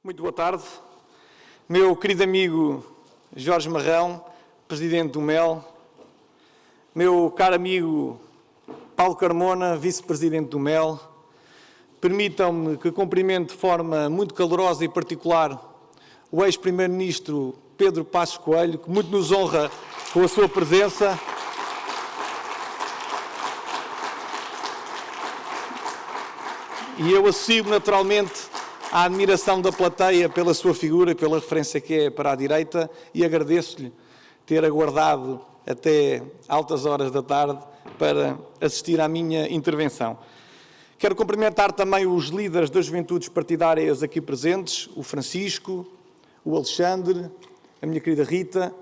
Muito boa tarde. Meu querido amigo Jorge Marrão, Presidente do MEL, meu caro amigo Paulo Carmona, Vice-Presidente do MEL, permitam-me que cumprimente de forma muito calorosa e particular o ex-Primeiro-Ministro Pedro Passos Coelho, que muito nos honra com a sua presença. E eu associo naturalmente a admiração da plateia pela sua figura e pela referência que é para a direita e agradeço-lhe ter aguardado até altas horas da tarde para assistir à minha intervenção. Quero cumprimentar também os líderes das juventudes partidárias aqui presentes, o Francisco, o Alexandre, a minha querida Rita,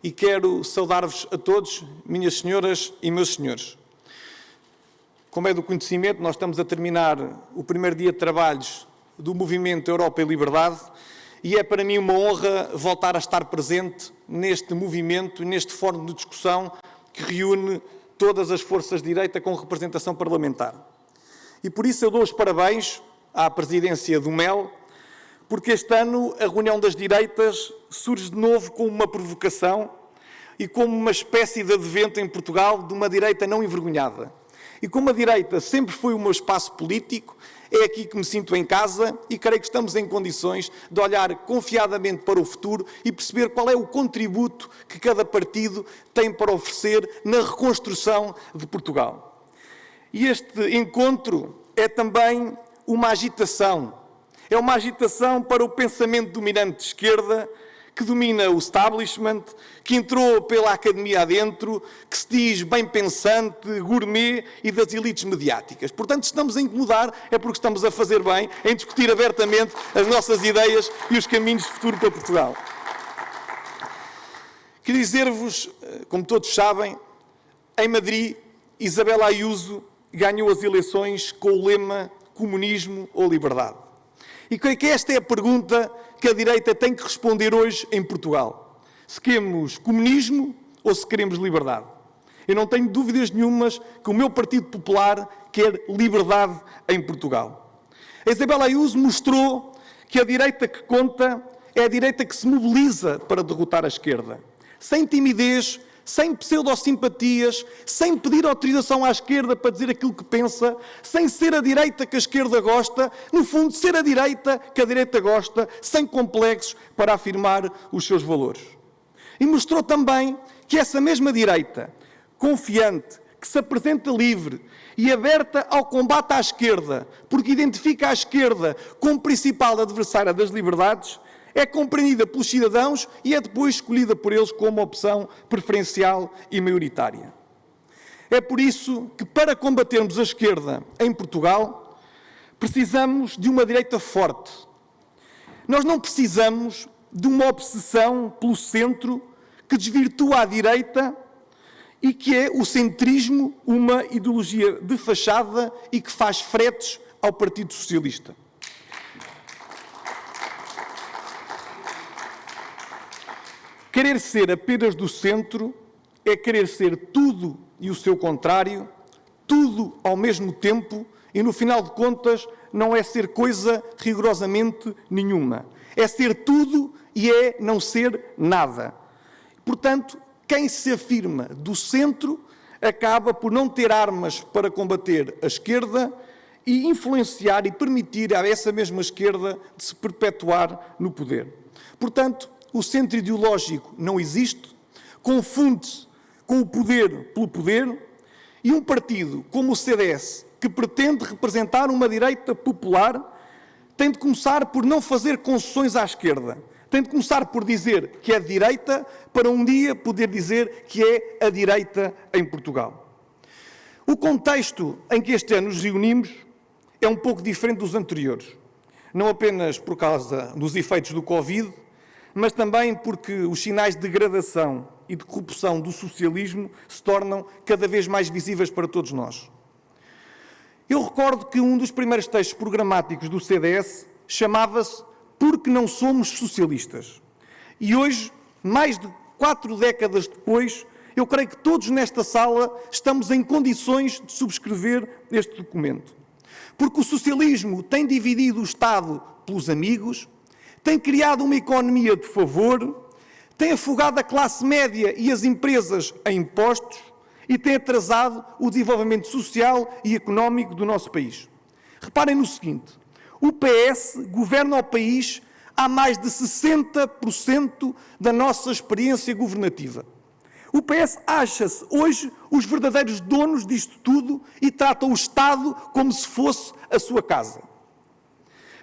e quero saudar-vos a todos, minhas senhoras e meus senhores. Como é do conhecimento, nós estamos a terminar o primeiro dia de trabalhos do Movimento Europa e Liberdade e é para mim uma honra voltar a estar presente neste movimento, neste fórum de discussão que reúne todas as forças de direita com representação parlamentar. E por isso eu dou os parabéns à presidência do MEL, porque este ano a reunião das direitas surge de novo como uma provocação e como uma espécie de advento em Portugal de uma direita não envergonhada. E como a direita sempre foi o meu espaço político, é aqui que me sinto em casa e creio que estamos em condições de olhar confiadamente para o futuro e perceber qual é o contributo que cada partido tem para oferecer na reconstrução de Portugal. E este encontro é também uma agitação. É uma agitação para o pensamento dominante de esquerda, que domina o establishment, que entrou pela academia adentro, que se diz bem pensante, gourmet e das elites mediáticas. Portanto, se estamos a incomodar, é porque estamos a fazer bem em discutir abertamente as nossas ideias e os caminhos de futuro para Portugal. Queria dizer-vos, como todos sabem, em Madrid, Isabel Ayuso ganhou as eleições com o lema comunismo ou liberdade. E creio que esta é a pergunta que a direita tem que responder hoje em Portugal. Se queremos comunismo ou se queremos liberdade. Eu não tenho dúvidas nenhumas que o meu Partido Popular quer liberdade em Portugal. A Isabel Ayuso mostrou que a direita que conta é a direita que se mobiliza para derrotar a esquerda. Sem timidez, sem pseudo-simpatias, sem pedir autorização à esquerda para dizer aquilo que pensa, sem ser a direita que a esquerda gosta, no fundo, ser a direita que a direita gosta, sem complexos para afirmar os seus valores. E mostrou também que essa mesma direita, confiante, que se apresenta livre e aberta ao combate à esquerda, porque identifica a esquerda como principal adversária das liberdades, é compreendida pelos cidadãos e é depois escolhida por eles como opção preferencial e maioritária. É por isso que, para combatermos a esquerda em Portugal, precisamos de uma direita forte. Nós não precisamos de uma obsessão pelo centro que desvirtua a direita e que é o centrismo, uma ideologia de fachada e que faz fretes ao Partido Socialista. Querer ser apenas do centro é querer ser tudo e o seu contrário, tudo ao mesmo tempo e, no final de contas, não é ser coisa rigorosamente nenhuma. É ser tudo e é não ser nada. Portanto, quem se afirma do centro acaba por não ter armas para combater a esquerda e influenciar e permitir a essa mesma esquerda de se perpetuar no poder. Portanto, o centro ideológico não existe, confunde-se com o poder pelo poder e um partido como o CDS, que pretende representar uma direita popular, tem de começar por não fazer concessões à esquerda. Tem de começar por dizer que é de direita para um dia poder dizer que é a direita em Portugal. O contexto em que este ano nos reunimos é um pouco diferente dos anteriores. Não apenas por causa dos efeitos do Covid, mas também porque os sinais de degradação e de corrupção do socialismo se tornam cada vez mais visíveis para todos nós. Eu recordo que um dos primeiros textos programáticos do CDS chamava-se Porque não somos socialistas. E hoje, mais de 4 décadas depois, eu creio que todos nesta sala estamos em condições de subscrever este documento. Porque o socialismo tem dividido o Estado pelos amigos, tem criado uma economia de favor, tem afogado a classe média e as empresas em impostos e tem atrasado o desenvolvimento social e económico do nosso país. Reparem no seguinte, o PS governa o país há mais de 60% da nossa experiência governativa. O PS acha-se hoje os verdadeiros donos disto tudo e trata o Estado como se fosse a sua casa.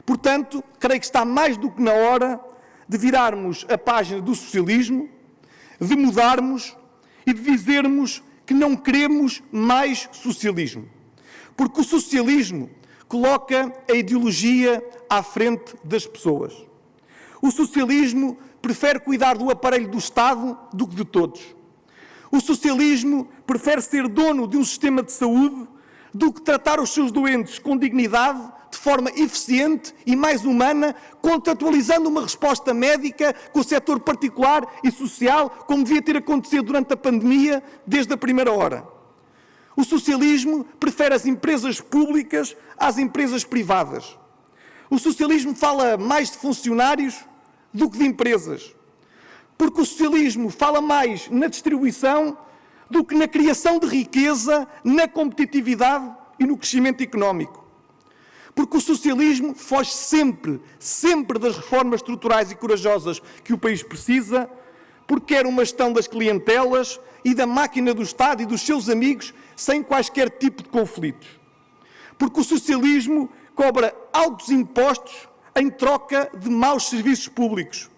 Portanto, creio que está mais do que na hora de virarmos a página do socialismo, de mudarmos e de dizermos que não queremos mais socialismo. Porque o socialismo coloca a ideologia à frente das pessoas. O socialismo prefere cuidar do aparelho do Estado do que de todos. O socialismo prefere ser dono de um sistema de saúde do que tratar os seus doentes com dignidade, de forma eficiente e mais humana, contratualizando uma resposta médica com o setor particular e social, como devia ter acontecido durante a pandemia, desde a primeira hora. O socialismo prefere as empresas públicas às empresas privadas. O socialismo fala mais de funcionários do que de empresas. Porque o socialismo fala mais na distribuição do que na criação de riqueza, na competitividade e no crescimento económico. Porque o socialismo foge sempre das reformas estruturais e corajosas que o país precisa, porque quer uma gestão das clientelas e da máquina do Estado e dos seus amigos sem quaisquer tipo de conflitos. Porque o socialismo cobra altos impostos em troca de maus serviços públicos.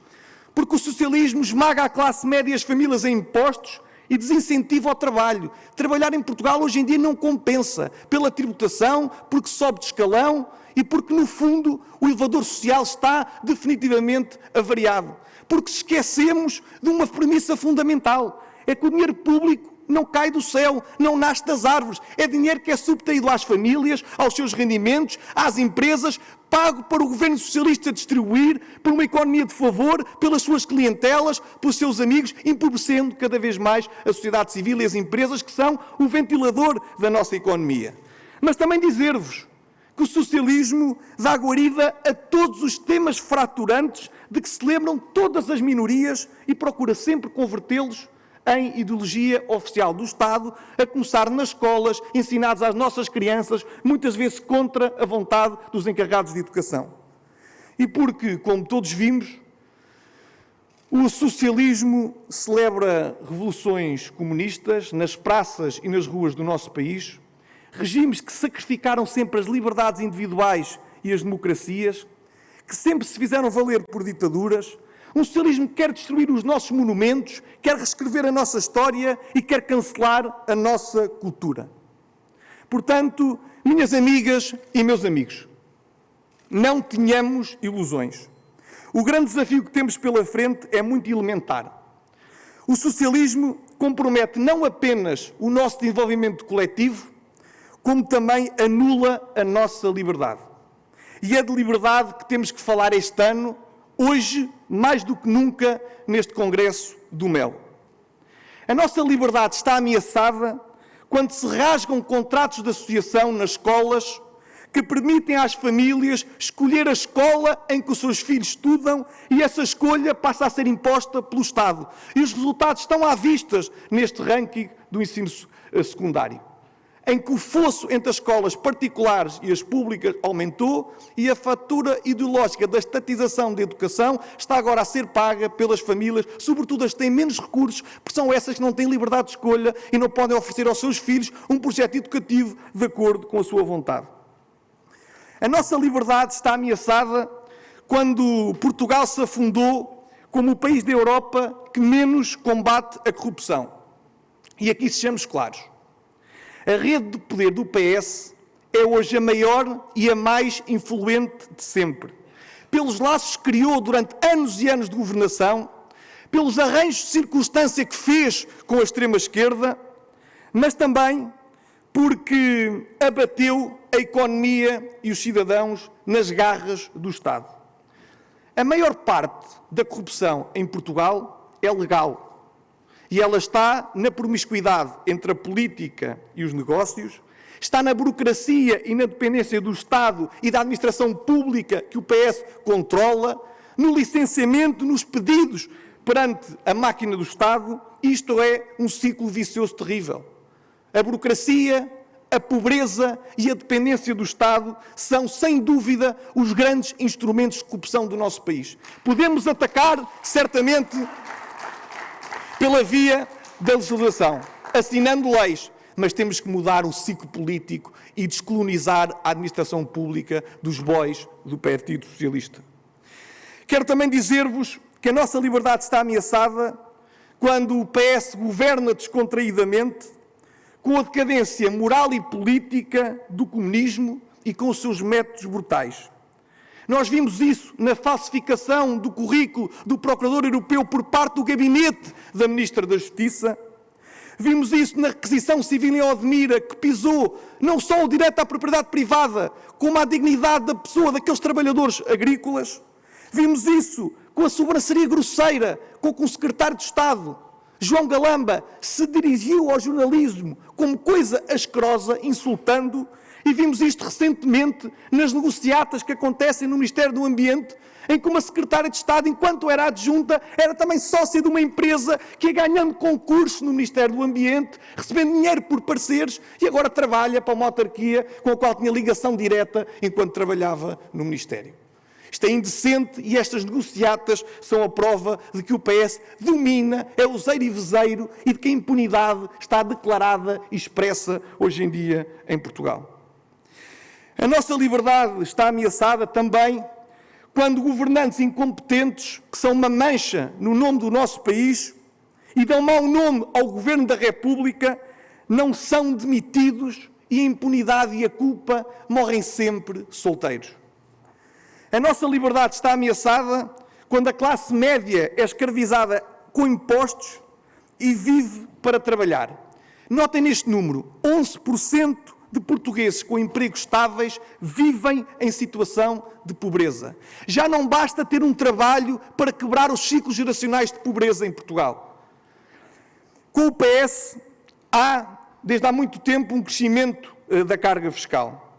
Porque o socialismo esmaga a classe média e as famílias em impostos e desincentiva ao trabalho. Trabalhar em Portugal hoje em dia não compensa pela tributação, porque sobe de escalão e porque, no fundo, o elevador social está definitivamente avariado. Porque esquecemos de uma premissa fundamental. É que o dinheiro público não cai do céu, não nasce das árvores. É dinheiro que é subtraído às famílias, aos seus rendimentos, às empresas, pago para o governo socialista distribuir, por uma economia de favor, pelas suas clientelas, pelos seus amigos, empobrecendo cada vez mais a sociedade civil e as empresas, que são o ventilador da nossa economia. Mas também dizer-vos que o socialismo dá guarida a todos os temas fraturantes de que se lembram todas as minorias e procura sempre convertê-los em ideologia oficial do Estado, a começar nas escolas, ensinados às nossas crianças, muitas vezes contra a vontade dos encarregados de educação. E porque, como todos vimos, o socialismo celebra revoluções comunistas nas praças e nas ruas do nosso país, regimes que sacrificaram sempre as liberdades individuais e as democracias, que sempre se fizeram valer por ditaduras. Um socialismo que quer destruir os nossos monumentos, quer reescrever a nossa história e quer cancelar a nossa cultura. Portanto, minhas amigas e meus amigos, não tenhamos ilusões. O grande desafio que temos pela frente é muito elementar. O socialismo compromete não apenas o nosso desenvolvimento coletivo, como também anula a nossa liberdade. E é de liberdade que temos que falar este ano, hoje, mais do que nunca, neste Congresso do Mel. A nossa liberdade está ameaçada quando se rasgam contratos de associação nas escolas que permitem às famílias escolher a escola em que os seus filhos estudam e essa escolha passa a ser imposta pelo Estado. E os resultados estão à vista neste ranking do ensino secundário, em que o fosso entre as escolas particulares e as públicas aumentou e a fatura ideológica da estatização da educação está agora a ser paga pelas famílias, sobretudo as que têm menos recursos, porque são essas que não têm liberdade de escolha e não podem oferecer aos seus filhos um projeto educativo de acordo com a sua vontade. A nossa liberdade está ameaçada quando Portugal se afundou como o país da Europa que menos combate a corrupção. E aqui sejamos claros. A rede de poder do PS é hoje a maior e a mais influente de sempre. Pelos laços que criou durante anos e anos de governação, pelos arranjos de circunstância que fez com a extrema-esquerda, mas também porque abateu a economia e os cidadãos nas garras do Estado. A maior parte da corrupção em Portugal é legal e ela está na promiscuidade entre a política e os negócios, está na burocracia e na dependência do Estado e da administração pública que o PS controla, no licenciamento, nos pedidos perante a máquina do Estado. Isto é um ciclo vicioso terrível. A burocracia, a pobreza e a dependência do Estado são, sem dúvida, os grandes instrumentos de corrupção do nosso país. Podemos atacar, certamente, pela via da legislação, assinando leis, mas temos que mudar o ciclo político e descolonizar a administração pública dos bois do Partido Socialista. Quero também dizer-vos que a nossa liberdade está ameaçada quando o PS governa descontraídamente, com a decadência moral e política do comunismo e com os seus métodos brutais. Nós vimos isso na falsificação do currículo do Procurador Europeu por parte do gabinete da Ministra da Justiça. Vimos isso na requisição civil em Odmira, que pisou não só o direito à propriedade privada, como a dignidade da pessoa, daqueles trabalhadores agrícolas. Vimos isso com a sobranceria grosseira com que o secretário de Estado, João Galamba, se dirigiu ao jornalismo como coisa asquerosa, insultando, e vimos isto recentemente nas negociatas que acontecem no Ministério do Ambiente, em que uma secretária de Estado, enquanto era adjunta, era também sócia de uma empresa que ia ganhando concurso no Ministério do Ambiente, recebendo dinheiro por pareceres, e agora trabalha para uma autarquia com a qual tinha ligação direta enquanto trabalhava no Ministério. Isto é indecente e estas negociatas são a prova de que o PS domina, é useiro e vezeiro e de que a impunidade está declarada e expressa hoje em dia em Portugal. A nossa liberdade está ameaçada também quando governantes incompetentes, que são uma mancha no nome do nosso país e dão mau nome ao Governo da República, não são demitidos e a impunidade e a culpa morrem sempre solteiros. A nossa liberdade está ameaçada quando a classe média é escravizada com impostos e vive para trabalhar. Notem neste número, 11% de portugueses com empregos estáveis vivem em situação de pobreza. Já não basta ter um trabalho para quebrar os ciclos geracionais de pobreza em Portugal. Com o PS, há, desde há muito tempo, um crescimento da carga fiscal.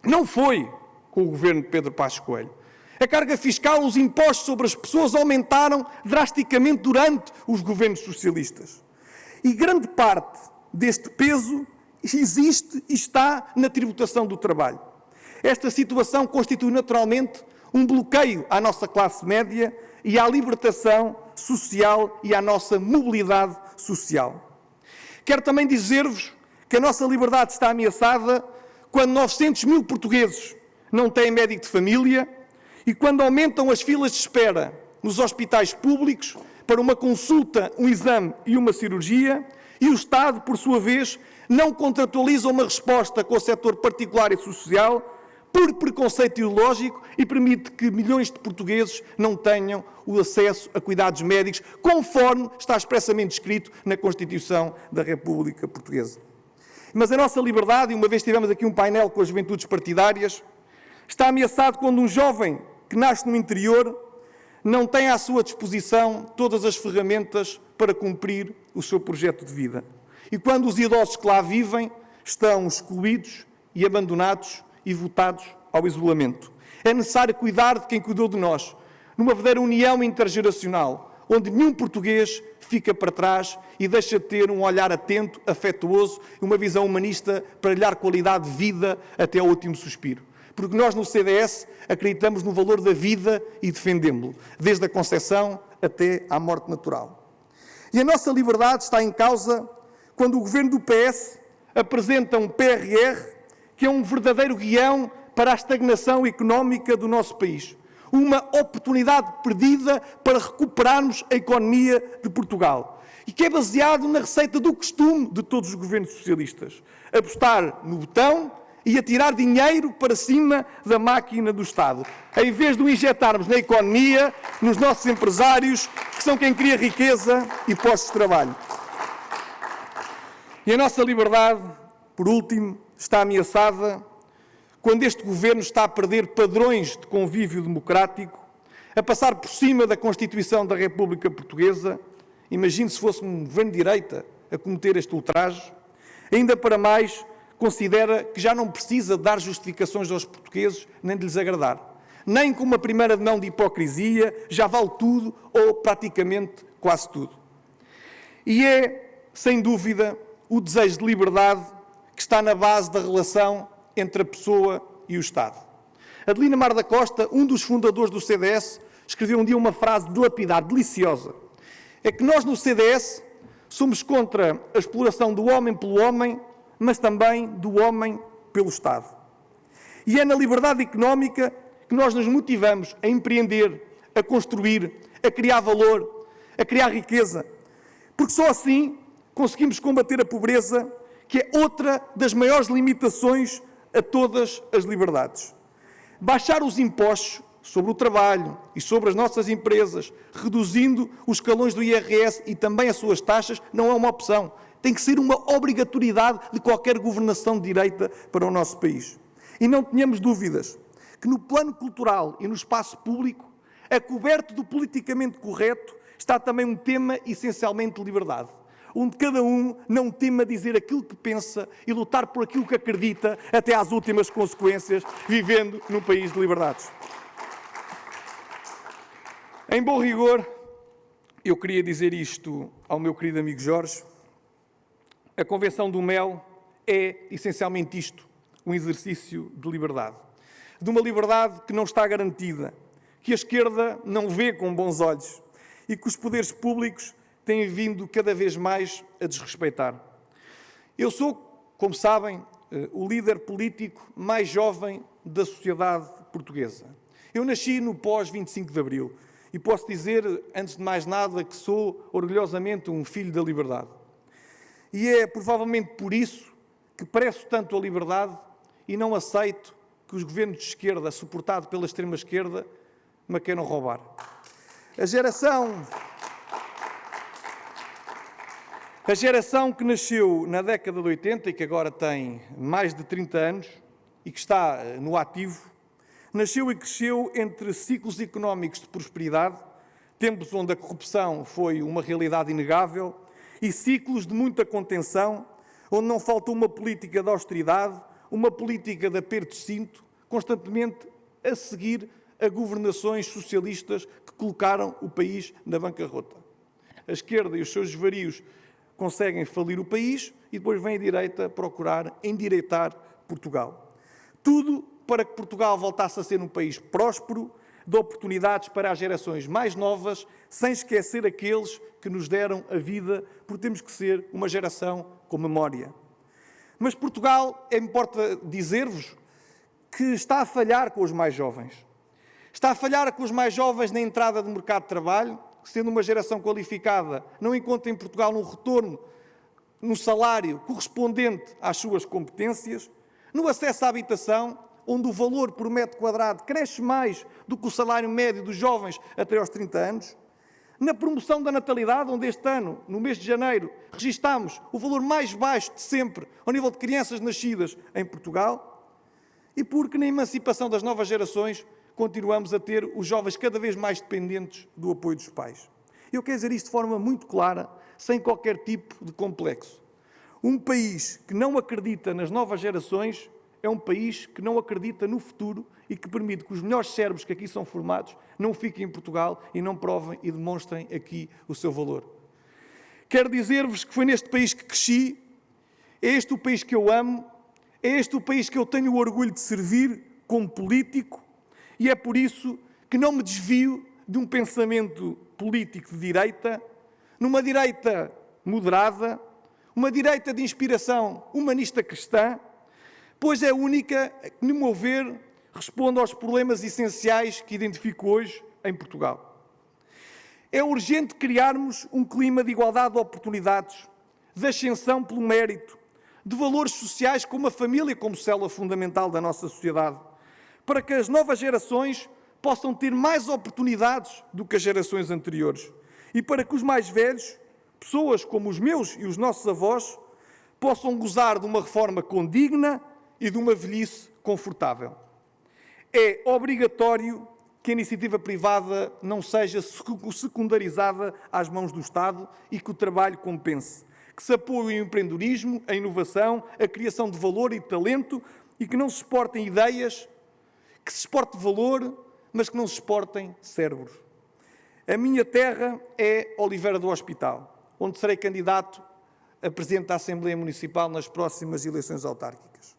Não foi com o governo de Pedro Passos Coelho. A carga fiscal, os impostos sobre as pessoas aumentaram drasticamente durante os governos socialistas. E grande parte deste peso existe e está na tributação do trabalho. Esta situação constitui naturalmente um bloqueio à nossa classe média e à libertação social e à nossa mobilidade social. Quero também dizer-vos que a nossa liberdade está ameaçada quando 900 mil portugueses não têm médico de família e quando aumentam as filas de espera nos hospitais públicos para uma consulta, um exame e uma cirurgia, e o Estado, por sua vez, não contratualiza uma resposta com o setor particular e social por preconceito ideológico e permite que milhões de portugueses não tenham o acesso a cuidados médicos, conforme está expressamente escrito na Constituição da República Portuguesa. Mas a nossa liberdade, e uma vez tivemos aqui um painel com as juventudes partidárias, está ameaçado quando um jovem que nasce no interior não tem à sua disposição todas as ferramentas para cumprir o seu projeto de vida. E quando os idosos que lá vivem estão excluídos e abandonados e votados ao isolamento. É necessário cuidar de quem cuidou de nós, numa verdadeira união intergeracional, onde nenhum português fica para trás e deixa de ter um olhar atento, afetuoso e uma visão humanista para lhe dar qualidade de vida até ao último suspiro. Porque nós no CDS acreditamos no valor da vida e defendemos-lo, desde a concepção até à morte natural. E a nossa liberdade está em causa quando o governo do PS apresenta um PRR que é um verdadeiro guião para a estagnação económica do nosso país. Uma oportunidade perdida para recuperarmos a economia de Portugal. E que é baseado na receita do costume de todos os governos socialistas. Apostar no botão e atirar dinheiro para cima da máquina do Estado. Em vez de o injetarmos na economia, nos nossos empresários, que são quem cria riqueza e postos de trabalho. E a nossa liberdade, por último, está ameaçada quando este governo está a perder padrões de convívio democrático, a passar por cima da Constituição da República Portuguesa. Imagine se fosse um governo de direita a cometer este ultraje. Ainda para mais, considera que já não precisa dar justificações aos portugueses nem de lhes agradar. nem com uma primeira mão de hipocrisia, já vale tudo ou praticamente quase tudo. E é, sem dúvida, o desejo de liberdade que está na base da relação entre a pessoa e o Estado. Adelino Mar da Costa, um dos fundadores do CDS, escreveu um dia uma frase de lapidar, deliciosa. É que nós no CDS somos contra a exploração do homem pelo homem, mas também do homem pelo Estado. E é na liberdade económica que nós nos motivamos a empreender, a construir, a criar valor, a criar riqueza, porque só assim conseguimos combater a pobreza, que é outra das maiores limitações a todas as liberdades. Baixar os impostos sobre o trabalho e sobre as nossas empresas, reduzindo os escalões do IRS e também as suas taxas, não é uma opção. Tem que ser uma obrigatoriedade de qualquer governação de direita para o nosso país. E não tenhamos dúvidas que no plano cultural e no espaço público, a coberto do politicamente correto, está também um tema essencialmente de liberdade, onde cada um não tema dizer aquilo que pensa e lutar por aquilo que acredita até às últimas consequências, vivendo num país de liberdades. Em bom rigor, eu queria dizer isto ao meu querido amigo Jorge. A Convenção do Mel é essencialmente isto, um exercício de liberdade. De uma liberdade que não está garantida, que a esquerda não vê com bons olhos e que os poderes públicos têm vindo cada vez mais a desrespeitar. Eu sou, como sabem, o líder político mais jovem da sociedade portuguesa. Eu nasci no pós-25 de Abril e posso dizer, antes de mais nada, que sou orgulhosamente um filho da liberdade. E é provavelmente por isso que prezo tanto a liberdade e não aceito que os governos de esquerda, suportados pela extrema-esquerda, me queiram roubar. A geração que nasceu na década de 80 e que agora tem mais de 30 anos e que está no ativo, nasceu e cresceu entre ciclos económicos de prosperidade, tempos onde a corrupção foi uma realidade inegável, e ciclos de muita contenção, onde não faltou uma política de austeridade, uma política de aperto de cinto, constantemente a seguir a governações socialistas que colocaram o país na bancarrota. A esquerda e os seus desvarios conseguem falir o país e depois vem a direita procurar endireitar Portugal. Tudo para que Portugal voltasse a ser um país próspero, de oportunidades para as gerações mais novas, sem esquecer aqueles que nos deram a vida, porque temos que ser uma geração com memória. Mas Portugal, importa dizer-vos, que está a falhar com os mais jovens. Está a falhar com os mais jovens na entrada do mercado de trabalho, que, sendo uma geração qualificada, não encontra em Portugal um retorno no salário correspondente às suas competências, no acesso à habitação, onde o valor por metro quadrado cresce mais do que o salário médio dos jovens até aos 30 anos, na promoção da natalidade, onde este ano, no mês de janeiro, registámos o valor mais baixo de sempre ao nível de crianças nascidas em Portugal, e porque na emancipação das novas gerações continuamos a ter os jovens cada vez mais dependentes do apoio dos pais. Eu quero dizer isto de forma muito clara, sem qualquer tipo de complexo. Um país que não acredita nas novas gerações é um país que não acredita no futuro e que permite que os melhores cérebros que aqui são formados não fiquem em Portugal e não provem e demonstrem aqui o seu valor. Quero dizer-vos que foi neste país que cresci, é este o país que eu amo, é este o país que eu tenho o orgulho de servir como político e é por isso que não me desvio de um pensamento político de direita, numa direita moderada, uma direita de inspiração humanista cristã, pois é a única que, no meu ver, responde aos problemas essenciais que identifico hoje em Portugal. É urgente criarmos um clima de igualdade de oportunidades, de ascensão pelo mérito, de valores sociais como a família como célula fundamental da nossa sociedade, para que as novas gerações possam ter mais oportunidades do que as gerações anteriores e para que os mais velhos, pessoas como os meus e os nossos avós, possam gozar de uma reforma condigna e de uma velhice confortável. É obrigatório que a iniciativa privada não seja secundarizada às mãos do Estado e que o trabalho compense, que se apoie o empreendedorismo, a inovação, a criação de valor e de talento e que não se exportem ideias, que se exporte valor, mas que não se exportem cérebros. A minha terra é Oliveira do Hospital, onde serei candidato a Presidente da Assembleia Municipal nas próximas eleições autárquicas.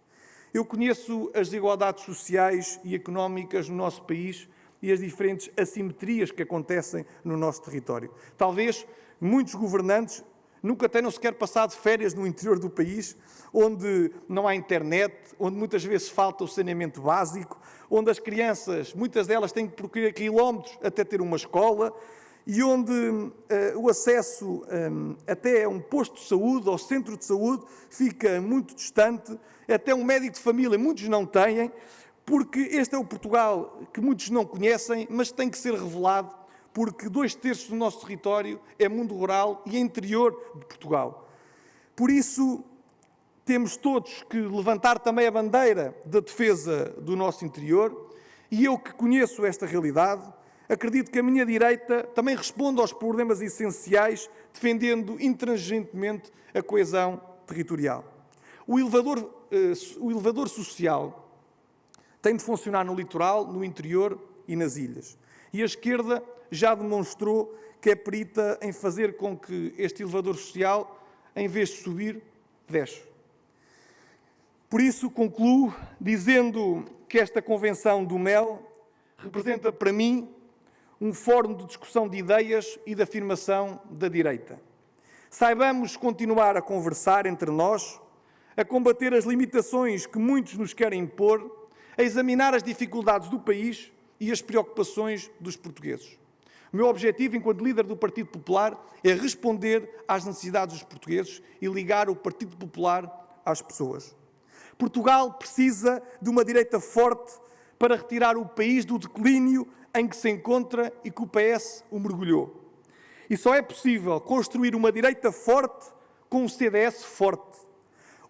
Eu conheço as desigualdades sociais e económicas no nosso país e as diferentes assimetrias que acontecem no nosso território. Talvez muitos governantes nunca tenham sequer passado férias no interior do país, onde não há internet, onde muitas vezes falta o saneamento básico, onde as crianças, muitas delas têm que percorrer quilómetros até ter uma escola e onde o acesso até a um posto de saúde, ao centro de saúde, fica muito distante, até um médico de família muitos não têm, porque este é o Portugal que muitos não conhecem, mas tem que ser revelado, porque 2/3 do nosso território é mundo rural e é interior de Portugal. Por isso, temos todos que levantar também a bandeira da defesa do nosso interior, e eu que conheço esta realidade, acredito que a minha direita também responde aos problemas essenciais, defendendo intransigentemente a coesão territorial. O elevador social tem de funcionar no litoral, no interior e nas ilhas. E a esquerda já demonstrou que é perita em fazer com que este elevador social, em vez de subir, desce. Por isso, concluo dizendo que esta Convenção do MEL representa para mim um fórum de discussão de ideias e de afirmação da direita. Saibamos continuar a conversar entre nós, a combater as limitações que muitos nos querem impor, a examinar as dificuldades do país e as preocupações dos portugueses. O meu objetivo, enquanto líder do Partido Popular, é responder às necessidades dos portugueses e ligar o Partido Popular às pessoas. Portugal precisa de uma direita forte para retirar o país do declínio em que se encontra e que o PS o mergulhou. E só é possível construir uma direita forte com um CDS forte.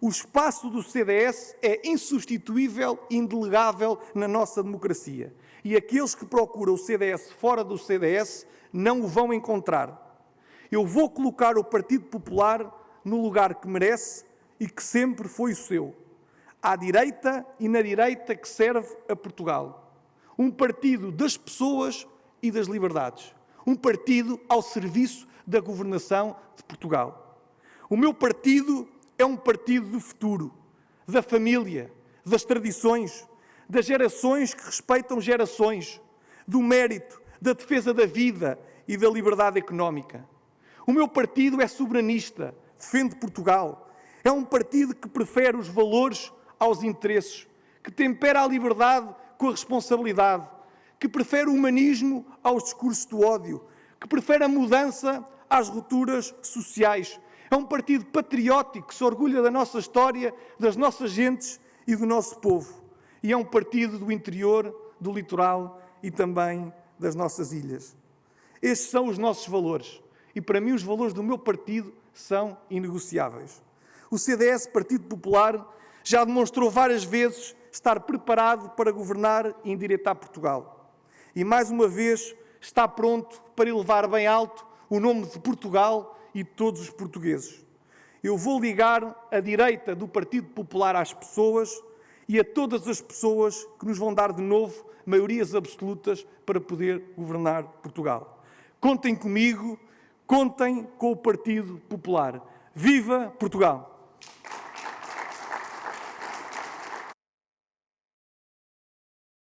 O espaço do CDS é insubstituível e indelegável na nossa democracia. E aqueles que procuram o CDS fora do CDS não o vão encontrar. Eu vou colocar o Partido Popular no lugar que merece e que sempre foi o seu. À direita e na direita que serve a Portugal. Um partido das pessoas e das liberdades. Um partido ao serviço da governação de Portugal. O meu partido é um partido do futuro, da família, das tradições, das gerações que respeitam gerações, do mérito, da defesa da vida e da liberdade económica. O meu partido é soberanista, defende Portugal. É um partido que prefere os valores aos interesses, que tempera a liberdade com a responsabilidade, que prefere o humanismo aos discursos do ódio, que prefere a mudança às rupturas sociais. É um partido patriótico que se orgulha da nossa história, das nossas gentes e do nosso povo. E é um partido do interior, do litoral e também das nossas ilhas. Estes são os nossos valores. E para mim os valores do meu partido são inegociáveis. O CDS, Partido Popular, já demonstrou várias vezes estar preparado para governar e endireitar Portugal. E mais uma vez está pronto para elevar bem alto o nome de Portugal e de todos os portugueses. Eu vou ligar a direita do Partido Popular às pessoas e a todas as pessoas que nos vão dar de novo maiorias absolutas para poder governar Portugal. Contem comigo, contem com o Partido Popular. Viva Portugal!